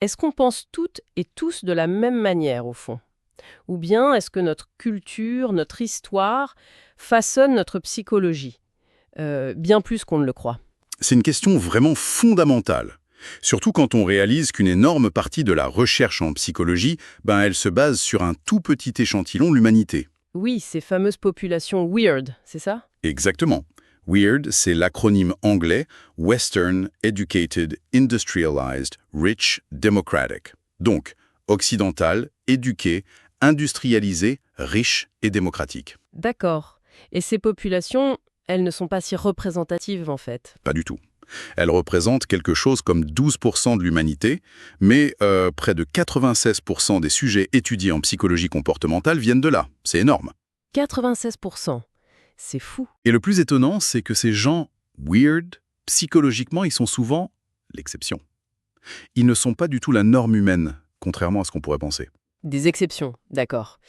Est-ce qu'on pense toutes et tous de la même manière, au fond? Ou bien est-ce que notre culture, notre histoire façonne notre psychologie? Bien plus qu'on ne le croit. C'est une question vraiment fondamentale. Surtout quand on réalise qu'une énorme partie de la recherche en psychologie, elle se base sur un tout petit échantillon de l'humanité. Oui, ces fameuses populations weird, c'est ça? Exactement. WEIRD, c'est l'acronyme anglais Western, Educated, Industrialized, Rich, Democratic. Donc, occidental, éduqué, industrialisé, riche et démocratique. D'accord. Et ces populations, elles ne sont pas si représentatives en fait. Pas du tout. Elles représentent quelque chose comme 12% de l'humanité, mais près de 96% des sujets étudiés en psychologie comportementale viennent de là. C'est énorme. 96%. C'est fou. Et le plus étonnant, c'est que ces gens weird, psychologiquement, ils sont souvent l'exception. Ils ne sont pas du tout la norme humaine, contrairement à ce qu'on pourrait penser. Des exceptions, d'accord.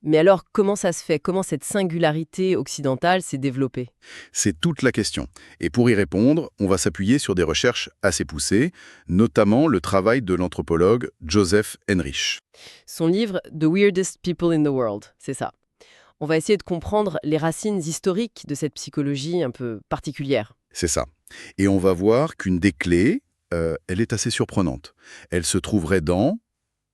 Mais alors, comment ça se fait? Comment cette singularité occidentale s'est développée? C'est toute la question. Et pour y répondre, on va s'appuyer sur des recherches assez poussées, notamment le travail de l'anthropologue Joseph Henrich. Son livre The Weirdest People in the World, c'est ça. On va essayer de comprendre les racines historiques de cette psychologie un peu particulière. C'est ça. Et on va voir qu'une des clés, elle est assez surprenante. Elle se trouverait dans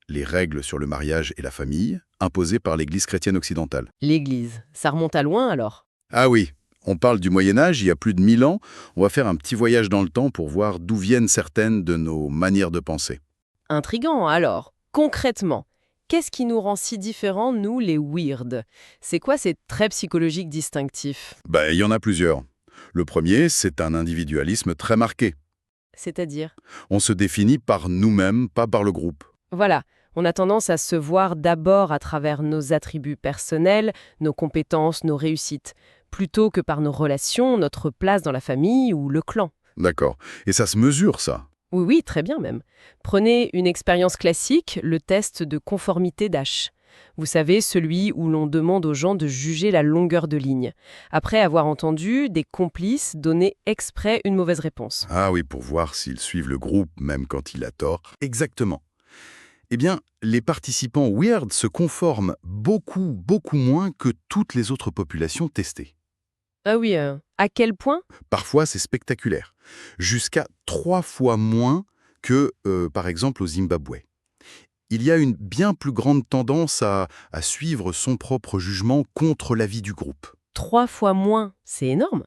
les règles sur le mariage et la famille imposées par l'Église chrétienne occidentale. L'Église, ça remonte à loin alors? Ah oui, on parle du Moyen-Âge, il y a plus de 1000 ans. On va faire un petit voyage dans le temps pour voir d'où viennent certaines de nos manières de penser. Intriguant alors. Concrètement, qu'est-ce qui nous rend si différents, nous, les weird? C'est quoi ces traits psychologiques distinctifs? Il y en a plusieurs. Le premier, c'est un individualisme très marqué. C'est-à-dire? On se définit par nous-mêmes, pas par le groupe. Voilà, on a tendance à se voir d'abord à travers nos attributs personnels, nos compétences, nos réussites, plutôt que par nos relations, notre place dans la famille ou le clan. D'accord. Et ça se mesure, ça. Oui, oui, très bien même. Prenez une expérience classique, le test de conformité d'H. Vous savez, celui où l'on demande aux gens de juger la longueur de ligne, après avoir entendu des complices donner exprès une mauvaise réponse. Ah oui, pour voir s'ils suivent le groupe, même quand il a tort. Exactement. Eh bien, les participants weird se conforment beaucoup, beaucoup moins que toutes les autres populations testées. Ah oui, à quel point? Parfois, c'est spectaculaire. Jusqu'à 3 fois moins que, par exemple, au Zimbabwe. Il y a une bien plus grande tendance à suivre son propre jugement contre l'avis du groupe. 3 fois moins, c'est énorme.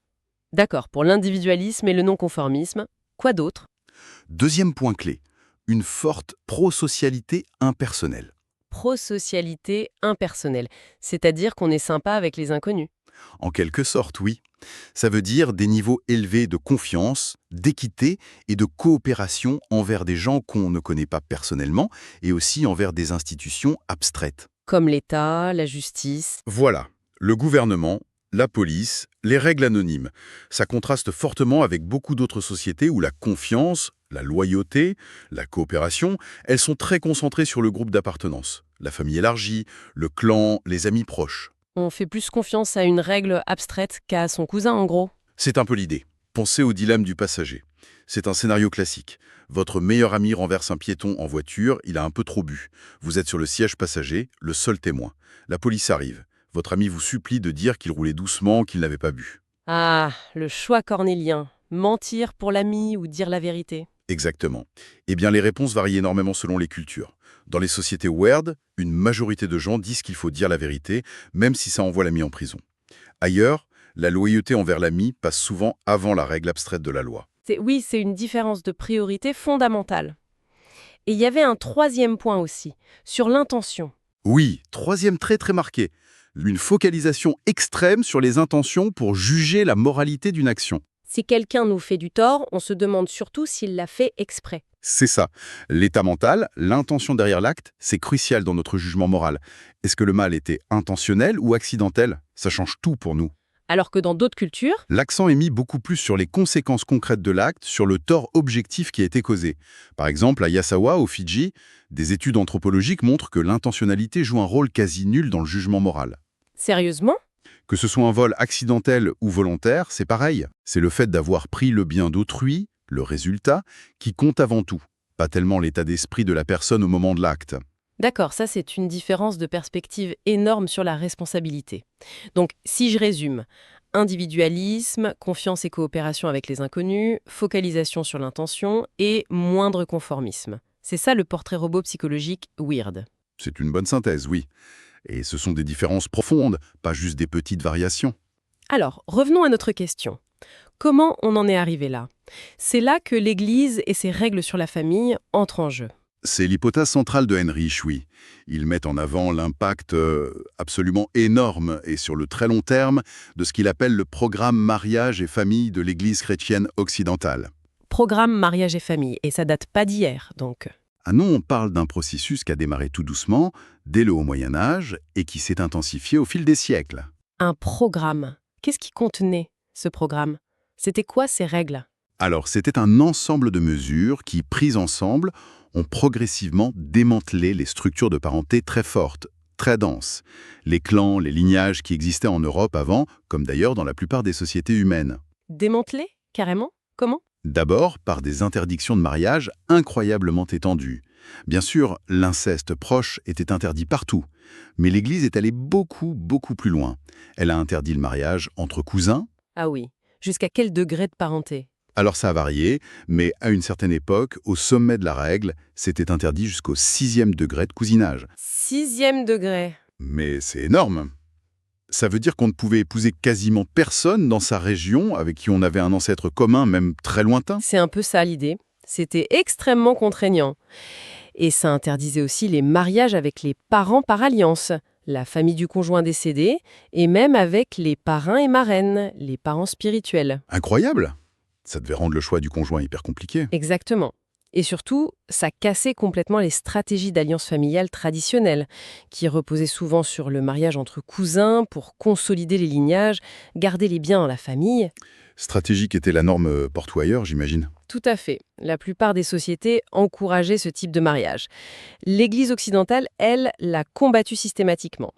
D'accord, pour l'individualisme et le non-conformisme, quoi d'autre? Deuxième point clé, une forte prosocialité impersonnelle. Prosocialité impersonnelle, c'est-à-dire qu'on est sympa avec les inconnus. En quelque sorte, oui. Ça veut dire des niveaux élevés de confiance, d'équité et de coopération envers des gens qu'on ne connaît pas personnellement et aussi envers des institutions abstraites. Comme l'État, la justice. Voilà, le gouvernement, la police, les règles anonymes. Ça contraste fortement avec beaucoup d'autres sociétés où la confiance, la loyauté, la coopération, elles sont très concentrées sur le groupe d'appartenance. La famille élargie, le clan, les amis proches. On fait plus confiance à une règle abstraite qu'à son cousin, en gros. C'est un peu l'idée. Pensez au dilemme du passager. C'est un scénario classique. Votre meilleur ami renverse un piéton en voiture, il a un peu trop bu. Vous êtes sur le siège passager, le seul témoin. La police arrive. Votre ami vous supplie de dire qu'il roulait doucement, qu'il n'avait pas bu. Ah, le choix cornélien. Mentir pour l'ami ou dire la vérité. Exactement. Eh bien, les réponses varient énormément selon les cultures. Dans les sociétés weird, une majorité de gens disent qu'il faut dire la vérité, même si ça envoie l'ami en prison. Ailleurs, la loyauté envers l'ami passe souvent avant la règle abstraite de la loi. Oui, c'est une différence de priorité fondamentale. Et il y avait un troisième point aussi, sur l'intention. Oui, troisième trait très marqué, une focalisation extrême sur les intentions pour juger la moralité d'une action. Si quelqu'un nous fait du tort, on se demande surtout s'il l'a fait exprès. C'est ça. L'état mental, l'intention derrière l'acte, c'est crucial dans notre jugement moral. Est-ce que le mal était intentionnel ou accidentel? Ça change tout pour nous. Alors que dans d'autres cultures, L'accent est mis beaucoup plus sur les conséquences concrètes de l'acte, sur le tort objectif qui a été causé. Par exemple, à Yasawa, aux Fidji, des études anthropologiques montrent que l'intentionnalité joue un rôle quasi nul dans le jugement moral. sérieusement, Que ce soit un vol accidentel ou volontaire, c'est pareil. C'est le fait d'avoir pris le bien d'autrui, le résultat, qui compte avant tout, pas tellement l'état d'esprit de la personne au moment de l'acte. D'accord, ça c'est une différence de perspective énorme sur la responsabilité. Donc, si je résume, individualisme, confiance et coopération avec les inconnus, focalisation sur l'intention et moindre conformisme. C'est ça le portrait robot psychologique Weird. C'est une bonne synthèse, oui. Et ce sont des différences profondes, pas juste des petites variations. Alors, revenons à notre question. Comment on en est arrivé là? C'est là que l'Église et ses règles sur la famille entrent en jeu. C'est l'hypothèse centrale de Heinrich, oui. Il met en avant l'impact absolument énorme et sur le très long terme de ce qu'il appelle le programme mariage et famille de l'Église chrétienne occidentale. Programme mariage et famille, et ça date pas d'hier, donc. Ah non, on parle d'un processus qui a démarré tout doucement, dès le Haut Moyen-Âge, et qui s'est intensifié au fil des siècles. Un programme. Qu'est-ce qui contenait ce programme? C'était quoi ces règles? Alors, c'était un ensemble de mesures qui, prises ensemble, ont progressivement démantelé les structures de parenté très fortes, très denses. Les clans, les lignages qui existaient en Europe avant, comme d'ailleurs dans la plupart des sociétés humaines. Démantelé? Carrément? Comment? D'abord, par des interdictions de mariage incroyablement étendues. Bien sûr, l'inceste proche était interdit partout, mais l'Église est allée beaucoup, beaucoup plus loin. Elle a interdit le mariage entre cousins. Ah oui. Jusqu'à quel degré de parenté? Alors ça a varié, mais à une certaine époque, au sommet de la règle, c'était interdit jusqu'au 6e degré de cousinage. 6e degré. Mais c'est énorme. Ça veut dire qu'on ne pouvait épouser quasiment personne dans sa région avec qui on avait un ancêtre commun, même très lointain. C'est un peu ça l'idée. C'était extrêmement contraignant. Et ça interdisait aussi les mariages avec les parents par alliance, la famille du conjoint décédé, et même avec les parrains et marraines, les parents spirituels. Incroyable! Ça devait rendre le choix du conjoint hyper compliqué. Exactement. Et surtout, ça cassait complètement les stratégies d'alliance familiale traditionnelles, qui reposaient souvent sur le mariage entre cousins pour consolider les lignages, garder les biens dans la famille. Stratégique était la norme porte ou ailleurs, j'imagine. Tout à fait. La plupart des sociétés encourageaient ce type de mariage. L'Église occidentale, elle, l'a combattu systématiquement.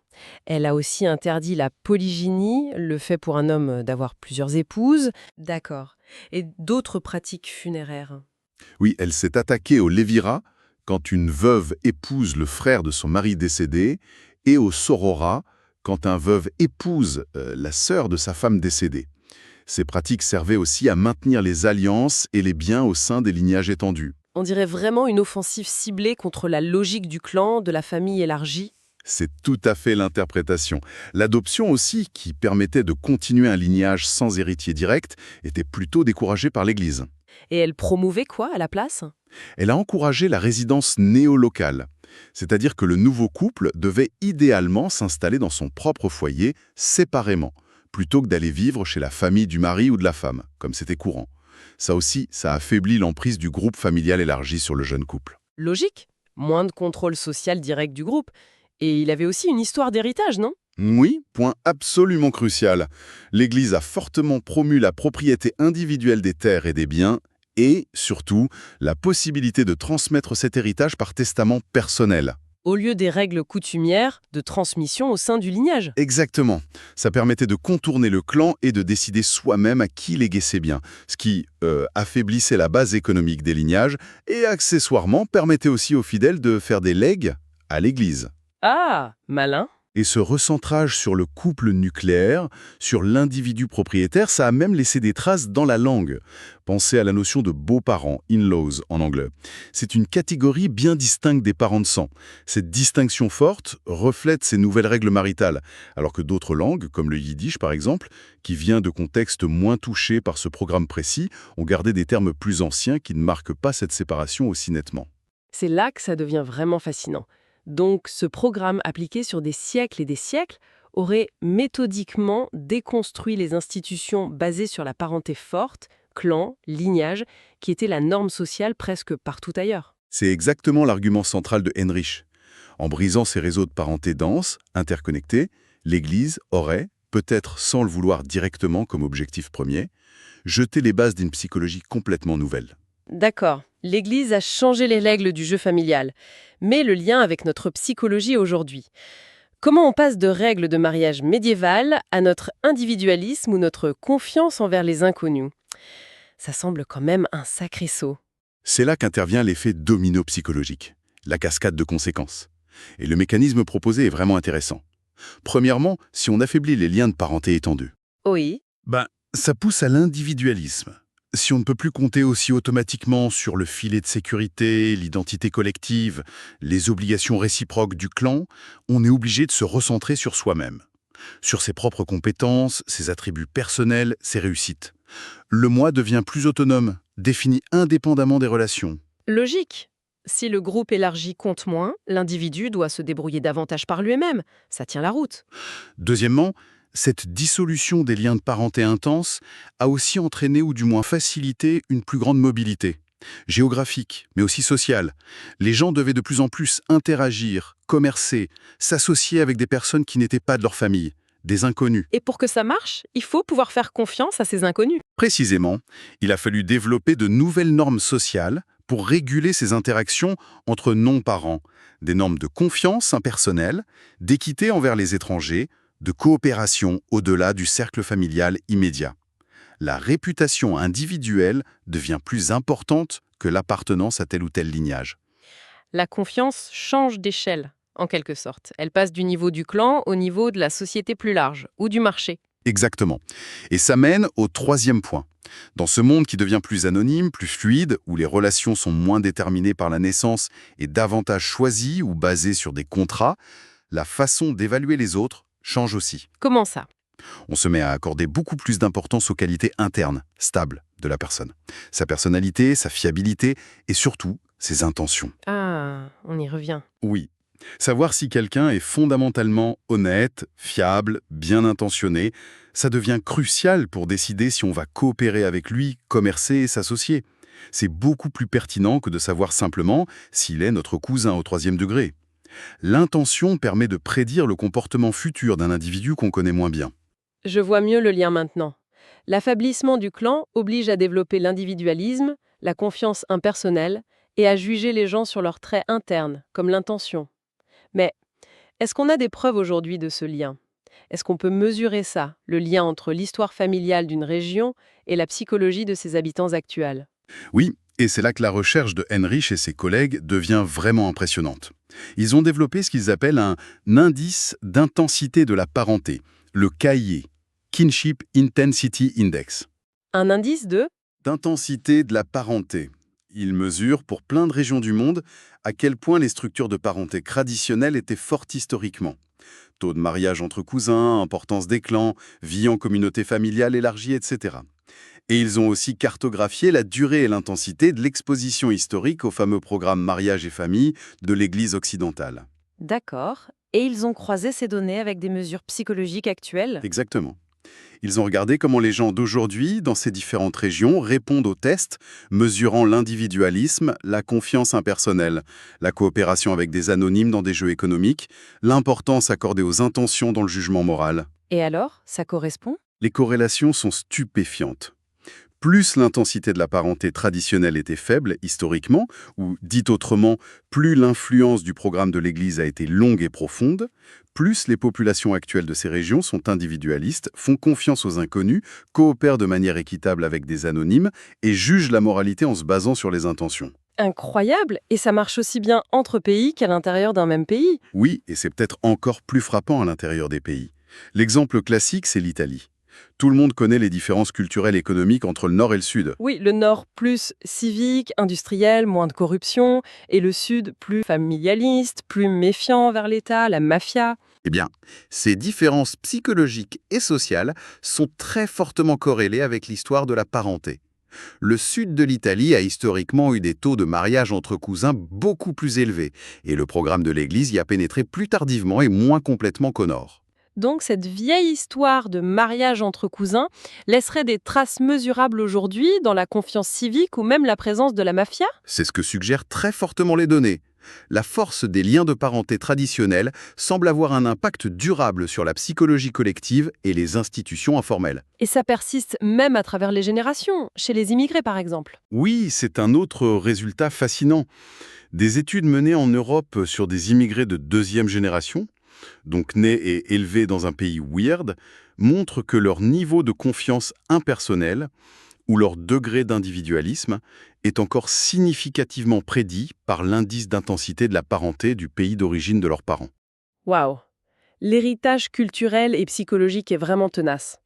Elle a aussi interdit la polygynie, le fait pour un homme d'avoir plusieurs épouses. D'accord. Et d'autres pratiques funéraires. Oui, elle s'est attaquée au lévirat, quand une veuve épouse le frère de son mari décédé, et au sorora, quand un veuve épouse la sœur de sa femme décédée. Ces pratiques servaient aussi à maintenir les alliances et les biens au sein des lignages étendus. On dirait vraiment une offensive ciblée contre la logique du clan, de la famille élargie. C'est tout à fait l'interprétation. L'adoption aussi, qui permettait de continuer un lignage sans héritier direct, était plutôt découragée par l'Église. Et elle promouvait quoi à la place? Elle a encouragé la résidence néolocale, c'est-à-dire que le nouveau couple devait idéalement s'installer dans son propre foyer, séparément, plutôt que d'aller vivre chez la famille du mari ou de la femme, comme c'était courant. Ça aussi, ça affaiblit l'emprise du groupe familial élargi sur le jeune couple. Logique. Moins de contrôle social direct du groupe. Et il avait aussi une histoire d'héritage, non? Oui, point absolument crucial. L'Église a fortement promu la propriété individuelle des terres et des biens et, surtout, la possibilité de transmettre cet héritage par testament personnel. Au lieu des règles coutumières de transmission au sein du lignage. Exactement. Ça permettait de contourner le clan et de décider soi-même à qui léguer ses biens, ce qui affaiblissait la base économique des lignages et, accessoirement, permettait aussi aux fidèles de faire des legs à l'Église. Ah, malin. Et ce recentrage sur le couple nucléaire, sur l'individu propriétaire, ça a même laissé des traces dans la langue. Pensez à la notion de beaux-parents, in-laws en anglais. C'est une catégorie bien distincte des parents de sang. Cette distinction forte reflète ces nouvelles règles maritales, alors que d'autres langues, comme le yiddish par exemple, qui vient de contextes moins touchés par ce programme précis, ont gardé des termes plus anciens qui ne marquent pas cette séparation aussi nettement. C'est là que ça devient vraiment fascinant. Donc, ce programme appliqué sur des siècles et des siècles aurait méthodiquement déconstruit les institutions basées sur la parenté forte, clan, lignage, qui était la norme sociale presque partout ailleurs. C'est exactement l'argument central de Heinrich. En brisant ces réseaux de parenté denses, interconnectés, l'Église aurait, peut-être sans le vouloir directement comme objectif premier, jeté les bases d'une psychologie complètement nouvelle. D'accord, l'Église a changé les règles du jeu familial, mais le lien avec notre psychologie aujourd'hui. Comment on passe de règles de mariage médiévales à notre individualisme ou notre confiance envers les inconnus? Ça semble quand même un sacré saut. C'est là qu'intervient l'effet domino psychologique, la cascade de conséquences. Et le mécanisme proposé est vraiment intéressant. Premièrement, si on affaiblit les liens de parenté étendus, Oui. ça pousse à l'individualisme. Si on ne peut plus compter aussi automatiquement sur le filet de sécurité, l'identité collective, les obligations réciproques du clan, on est obligé de se recentrer sur soi-même, sur ses propres compétences, ses attributs personnels, ses réussites. Le moi devient plus autonome, défini indépendamment des relations. Logique. Si le groupe élargi compte moins, l'individu doit se débrouiller davantage par lui-même. Ça tient la route. Deuxièmement, cette dissolution des liens de parenté intenses a aussi entraîné ou du moins facilité une plus grande mobilité, géographique, mais aussi sociale. Les gens devaient de plus en plus interagir, commercer, s'associer avec des personnes qui n'étaient pas de leur famille, des inconnus. Et pour que ça marche, il faut pouvoir faire confiance à ces inconnus. Précisément, il a fallu développer de nouvelles normes sociales pour réguler ces interactions entre non-parents, des normes de confiance impersonnelle, d'équité envers les étrangers, de coopération au-delà du cercle familial immédiat. La réputation individuelle devient plus importante que l'appartenance à tel ou tel lignage. La confiance change d'échelle, en quelque sorte. Elle passe du niveau du clan au niveau de la société plus large, ou du marché. Exactement. Et ça mène au troisième point. Dans ce monde qui devient plus anonyme, plus fluide, où les relations sont moins déterminées par la naissance et davantage choisies ou basées sur des contrats, la façon d'évaluer les autres change aussi. Comment ça? On se met à accorder beaucoup plus d'importance aux qualités internes, stables, de la personne. Sa personnalité, sa fiabilité et surtout ses intentions. Ah, on y revient. Oui. Savoir si quelqu'un est fondamentalement honnête, fiable, bien intentionné, ça devient crucial pour décider si on va coopérer avec lui, commercer et s'associer. C'est beaucoup plus pertinent que de savoir simplement s'il est notre cousin au 3e degré. L'intention permet de prédire le comportement futur d'un individu qu'on connaît moins bien. Je vois mieux le lien maintenant. L'affaiblissement du clan oblige à développer l'individualisme, la confiance impersonnelle et à juger les gens sur leurs traits internes, comme l'intention. Mais est-ce qu'on a des preuves aujourd'hui de ce lien? Est-ce qu'on peut mesurer ça, le lien entre l'histoire familiale d'une région et la psychologie de ses habitants actuels? Oui, et c'est là que la recherche de Heinrich et ses collègues devient vraiment impressionnante. Ils ont développé ce qu'ils appellent un indice d'intensité de la parenté, le KIE, Kinship Intensity Index. Un indice de... D'intensité de la parenté. Il mesure, pour plein de régions du monde, à quel point les structures de parenté traditionnelles étaient fortes historiquement. Taux de mariage entre cousins, importance des clans, vie en communauté familiale élargie, etc. Et ils ont aussi cartographié la durée et l'intensité de l'exposition historique au fameux programme Mariage et Famille de l'Église occidentale. D'accord. Et ils ont croisé ces données avec des mesures psychologiques actuelles? Exactement. Ils ont regardé comment les gens d'aujourd'hui, dans ces différentes régions, répondent aux tests, mesurant l'individualisme, la confiance impersonnelle, la coopération avec des anonymes dans des jeux économiques, l'importance accordée aux intentions dans le jugement moral. Et alors, ça correspond? Les corrélations sont stupéfiantes. Plus l'intensité de la parenté traditionnelle était faible, historiquement, ou dit autrement, plus l'influence du programme de l'Église a été longue et profonde, plus les populations actuelles de ces régions sont individualistes, font confiance aux inconnus, coopèrent de manière équitable avec des anonymes et jugent la moralité en se basant sur les intentions. Incroyable! Et ça marche aussi bien entre pays qu'à l'intérieur d'un même pays. Oui, et c'est peut-être encore plus frappant à l'intérieur des pays. L'exemple classique, c'est l'Italie. Tout le monde connaît les différences culturelles et économiques entre le Nord et le Sud. Oui, le Nord plus civique, industriel, moins de corruption, et le Sud plus familialiste, plus méfiant envers l'État, la mafia. Eh bien, ces différences psychologiques et sociales sont très fortement corrélées avec l'histoire de la parenté. Le sud de l'Italie a historiquement eu des taux de mariage entre cousins beaucoup plus élevés, et le programme de l'Église y a pénétré plus tardivement et moins complètement qu'au Nord. Donc cette vieille histoire de mariage entre cousins laisserait des traces mesurables aujourd'hui dans la confiance civique ou même la présence de la mafia? C'est ce que suggèrent très fortement les données. La force des liens de parenté traditionnels semble avoir un impact durable sur la psychologie collective et les institutions informelles. Et ça persiste même à travers les générations, chez les immigrés par exemple. Oui, c'est un autre résultat fascinant. Des études menées en Europe sur des immigrés de 2e génération, donc nés et élevés dans un pays weird, montrent que leur niveau de confiance impersonnelle, où leur degré d'individualisme est encore significativement prédit par l'indice d'intensité de la parenté du pays d'origine de leurs parents. Waouh! L'héritage culturel et psychologique est vraiment tenace.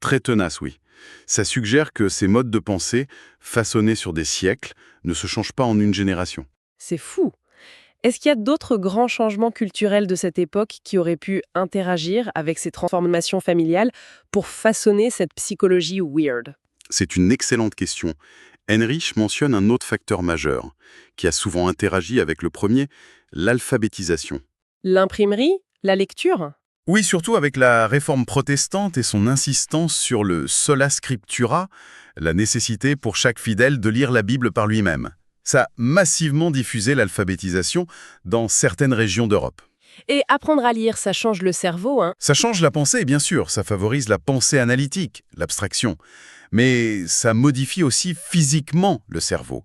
Très tenace, oui. Ça suggère que ces modes de pensée, façonnés sur des siècles, ne se changent pas en une génération. C'est fou! Est-ce qu'il y a d'autres grands changements culturels de cette époque qui auraient pu interagir avec ces transformations familiales pour façonner cette psychologie weird? C'est une excellente question. Heinrich mentionne un autre facteur majeur, qui a souvent interagi avec le premier, l'alphabétisation. L'imprimerie? La lecture? Oui, surtout avec la réforme protestante et son insistance sur le sola scriptura, la nécessité pour chaque fidèle de lire la Bible par lui-même. Ça a massivement diffusé l'alphabétisation dans certaines régions d'Europe. Et apprendre à lire, ça change le cerveau, hein? Ça change la pensée, bien sûr, ça favorise la pensée analytique, l'abstraction. Mais ça modifie aussi physiquement le cerveau.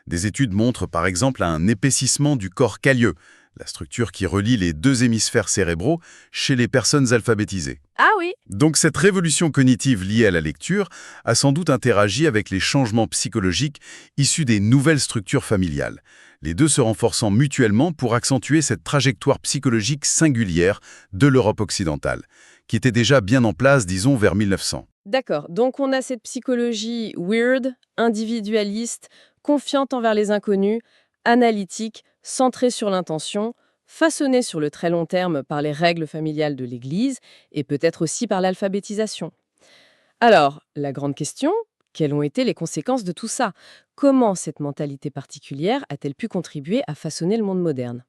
Des études montrent par exemple un épaississement du corps calleux, la structure qui relie les deux hémisphères cérébraux chez les personnes alphabétisées. Ah oui! Donc cette révolution cognitive liée à la lecture a sans doute interagi avec les changements psychologiques issus des nouvelles structures familiales, les deux se renforçant mutuellement pour accentuer cette trajectoire psychologique singulière de l'Europe occidentale, qui était déjà bien en place, disons, vers 1900. D'accord, donc on a cette psychologie weird, individualiste, confiante envers les inconnus, analytique, centrée sur l'intention, façonnée sur le très long terme par les règles familiales de l'Église et peut-être aussi par l'alphabétisation. Alors, la grande question, quelles ont été les conséquences de tout ça? Comment cette mentalité particulière a-t-elle pu contribuer à façonner le monde moderne?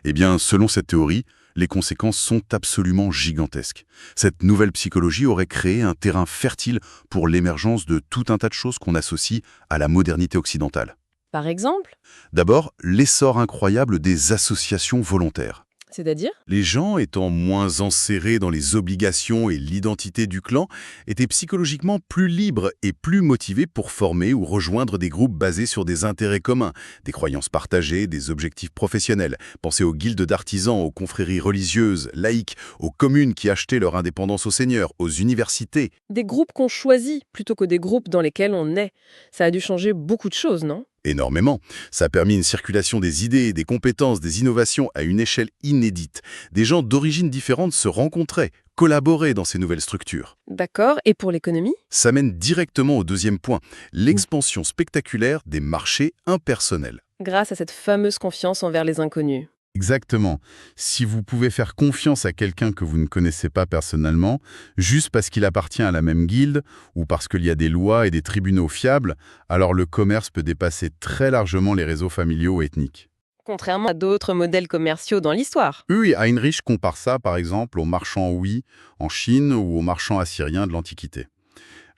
Eh bien, selon cette théorie, les conséquences sont absolument gigantesques. Cette nouvelle psychologie aurait créé un terrain fertile pour l'émergence de tout un tas de choses qu'on associe à la modernité occidentale. Par exemple? D'abord, l'essor incroyable des associations volontaires. C'est-à-dire? Les gens, étant moins enserrés dans les obligations et l'identité du clan, étaient psychologiquement plus libres et plus motivés pour former ou rejoindre des groupes basés sur des intérêts communs, des croyances partagées, des objectifs professionnels. Pensez aux guildes d'artisans, aux confréries religieuses, laïques, aux communes qui achetaient leur indépendance aux seigneurs, aux universités. Des groupes qu'on choisit plutôt que des groupes dans lesquels on est. Ça a dû changer beaucoup de choses, non? Énormément. Ça a permis une circulation des idées, des compétences, des innovations à une échelle inédite. Des gens d'origines différentes se rencontraient, collaboraient dans ces nouvelles structures. D'accord, et pour l'économie? Ça mène directement au deuxième point, l'expansion spectaculaire des marchés impersonnels. Grâce à cette fameuse confiance envers les inconnus. Exactement. Si vous pouvez faire confiance à quelqu'un que vous ne connaissez pas personnellement, juste parce qu'il appartient à la même guilde ou parce qu'il y a des lois et des tribunaux fiables, alors le commerce peut dépasser très largement les réseaux familiaux ou ethniques. Contrairement à d'autres modèles commerciaux dans l'histoire. Oui, Heinrich compare ça par exemple aux marchands Hui en Chine ou aux marchands assyriens de l'Antiquité.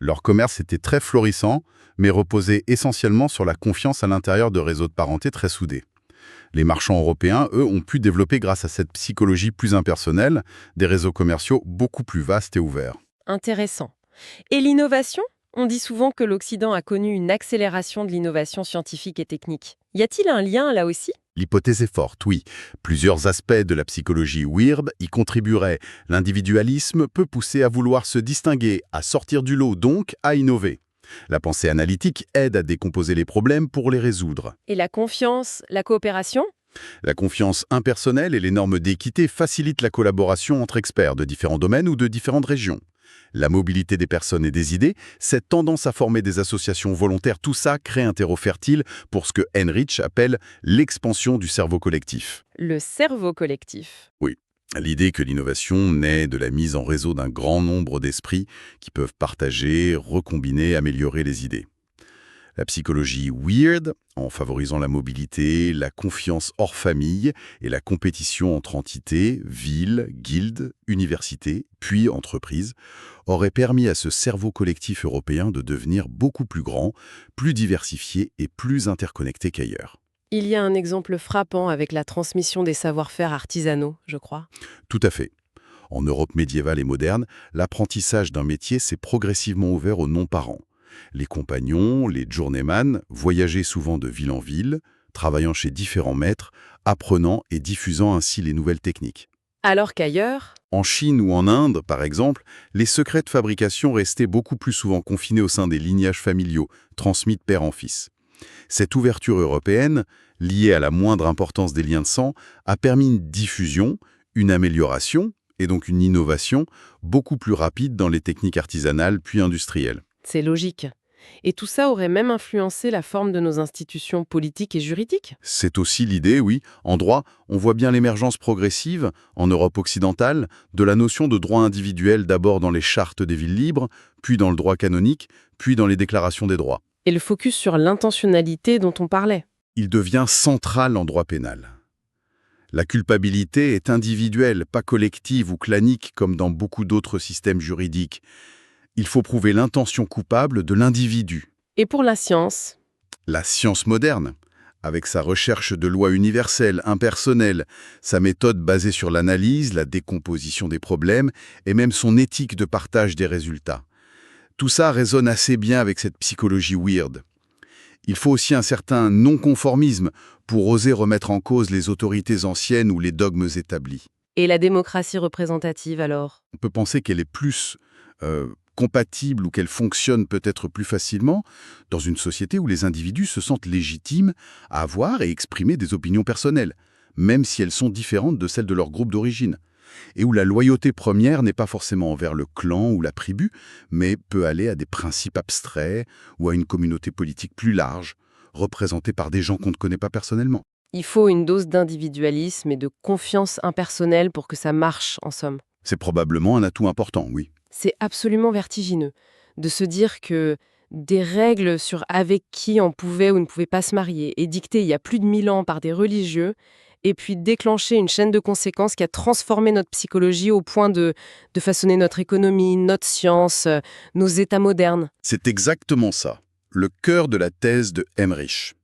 Leur commerce était très florissant, mais reposait essentiellement sur la confiance à l'intérieur de réseaux de parenté très soudés. Les marchands européens, eux, ont pu développer grâce à cette psychologie plus impersonnelle, des réseaux commerciaux beaucoup plus vastes et ouverts. Intéressant. Et l'innovation? On dit souvent que l'Occident a connu une accélération de l'innovation scientifique et technique. Y a-t-il un lien là aussi? L'hypothèse est forte, oui. Plusieurs aspects de la psychologie weird y contribueraient. L'individualisme peut pousser à vouloir se distinguer, à sortir du lot, donc à innover. La pensée analytique aide à décomposer les problèmes pour les résoudre. Et la confiance, la coopération? La confiance impersonnelle et les normes d'équité facilitent la collaboration entre experts de différents domaines ou de différentes régions. La mobilité des personnes et des idées, cette tendance à former des associations volontaires, tout ça crée un terreau fertile pour ce que Heinrich appelle l'expansion du cerveau collectif. Le cerveau collectif. Oui. L'idée que l'innovation naît de la mise en réseau d'un grand nombre d'esprits qui peuvent partager, recombiner, améliorer les idées. La psychologie weird, en favorisant la mobilité, la confiance hors famille et la compétition entre entités, villes, guildes, universités, puis entreprises, aurait permis à ce cerveau collectif européen de devenir beaucoup plus grand, plus diversifié et plus interconnecté qu'ailleurs. Il y a un exemple frappant avec la transmission des savoir-faire artisanaux, je crois. Tout à fait. En Europe médiévale et moderne, l'apprentissage d'un métier s'est progressivement ouvert aux non-parents. Les compagnons, les journeyman, voyageaient souvent de ville en ville, travaillant chez différents maîtres, apprenant et diffusant ainsi les nouvelles techniques. Alors qu'ailleurs, En Chine ou en Inde, par exemple, les secrets de fabrication restaient beaucoup plus souvent confinés au sein des lignages familiaux, transmis de père en fils. Cette ouverture européenne, liée à la moindre importance des liens de sang, a permis une diffusion, une amélioration, et donc une innovation, beaucoup plus rapide dans les techniques artisanales puis industrielles. c'est logique. Et tout ça aurait même influencé la forme de nos institutions politiques et juridiques? C'est aussi l'idée, oui. En droit, on voit bien l'émergence progressive, en Europe occidentale, de la notion de droit individuel d'abord dans les chartes des villes libres, puis dans le droit canonique, puis dans les déclarations des droits. Et le focus sur l'intentionnalité dont on parlait. Il devient central en droit pénal. La culpabilité est individuelle, pas collective ou clanique comme dans beaucoup d'autres systèmes juridiques. Il faut prouver l'intention coupable de l'individu. Et pour la science? La science moderne, avec sa recherche de lois universelles, impersonnelles, sa méthode basée sur l'analyse, la décomposition des problèmes et même son éthique de partage des résultats. Tout ça résonne assez bien avec cette psychologie weird. Il faut aussi un certain non-conformisme pour oser remettre en cause les autorités anciennes ou les dogmes établis. Et la démocratie représentative alors? On peut penser qu'elle est plus compatible ou qu'elle fonctionne peut-être plus facilement dans une société où les individus se sentent légitimes à avoir et exprimer des opinions personnelles, même si elles sont différentes de celles de leur groupe d'origine, et où la loyauté première n'est pas forcément envers le clan ou la tribu, mais peut aller à des principes abstraits ou à une communauté politique plus large, représentée par des gens qu'on ne connaît pas personnellement. Il faut une dose d'individualisme et de confiance impersonnelle pour que ça marche, en somme. C'est probablement un atout important, oui. C'est absolument vertigineux de se dire que des règles sur avec qui on pouvait ou ne pouvait pas se marier, édictées il y a plus de 1000 ans par des religieux, et puis déclencher une chaîne de conséquences qui a transformé notre psychologie au point de façonner notre économie, notre science, nos États modernes. C'est exactement ça, le cœur de la thèse de Emmerich.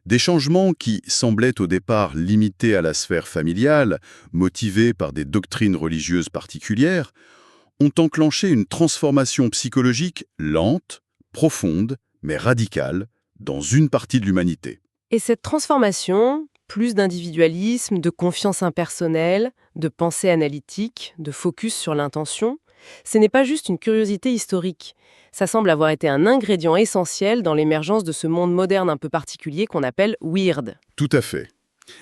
Des changements qui semblaient au départ limités à la sphère familiale, motivés par des doctrines religieuses particulières, ont enclenché une transformation psychologique lente, profonde, mais radicale, dans une partie de l'humanité. Et cette transformation, plus d'individualisme, de confiance impersonnelle, de pensée analytique, de focus sur l'intention, ce n'est pas juste une curiosité historique. Ça semble avoir été un ingrédient essentiel dans l'émergence de ce monde moderne un peu particulier qu'on appelle weird. Tout à fait.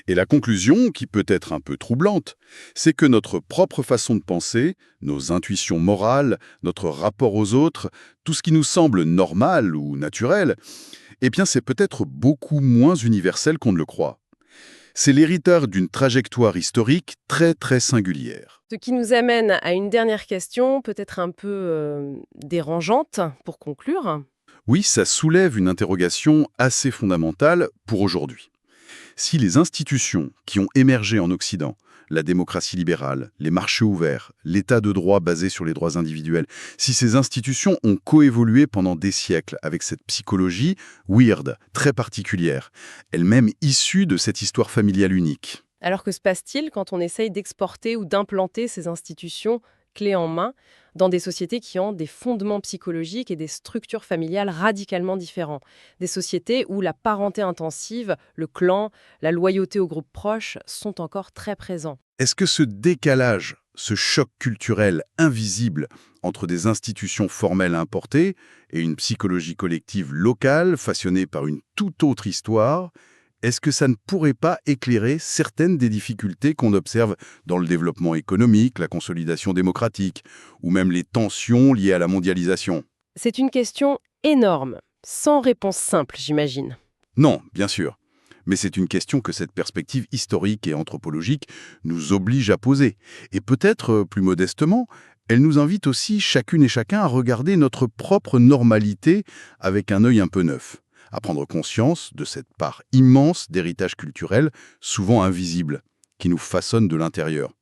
Et la conclusion, qui peut être un peu troublante, c'est que notre propre façon de penser, nos intuitions morales, notre rapport aux autres, tout ce qui nous semble normal ou naturel, eh bien c'est peut-être beaucoup moins universel qu'on ne le croit. C'est l'héritage d'une trajectoire historique très très singulière. Ce qui nous amène à une dernière question, peut-être un peu dérangeante pour conclure. Oui, ça soulève une interrogation assez fondamentale pour aujourd'hui. Si les institutions qui ont émergé en Occident, la démocratie libérale, les marchés ouverts, l'état de droit basé sur les droits individuels, si ces institutions ont coévolué pendant des siècles avec cette psychologie weird, très particulière, elle-même issue de cette histoire familiale unique. Alors que se passe-t-il quand on essaye d'exporter ou d'implanter ces institutions clés en main dans des sociétés qui ont des fondements psychologiques et des structures familiales radicalement différents? Des sociétés où la parenté intensive, le clan, la loyauté aux groupes proches sont encore très présents. Est-ce que ce décalage, ce choc culturel invisible entre des institutions formelles importées et une psychologie collective locale façonnée par une toute autre histoire, est-ce que ça ne pourrait pas éclairer certaines des difficultés qu'on observe dans le développement économique, la consolidation démocratique, ou même les tensions liées à la mondialisation? C'est une question énorme, sans réponse simple, j'imagine. Non, bien sûr. Mais c'est une question que cette perspective historique et anthropologique nous oblige à poser. Et peut-être, plus modestement, elle nous invite aussi chacune et chacun à regarder notre propre normalité avec un œil un peu neuf, à prendre conscience de cette part immense d'héritage culturel, souvent invisible, qui nous façonne de l'intérieur.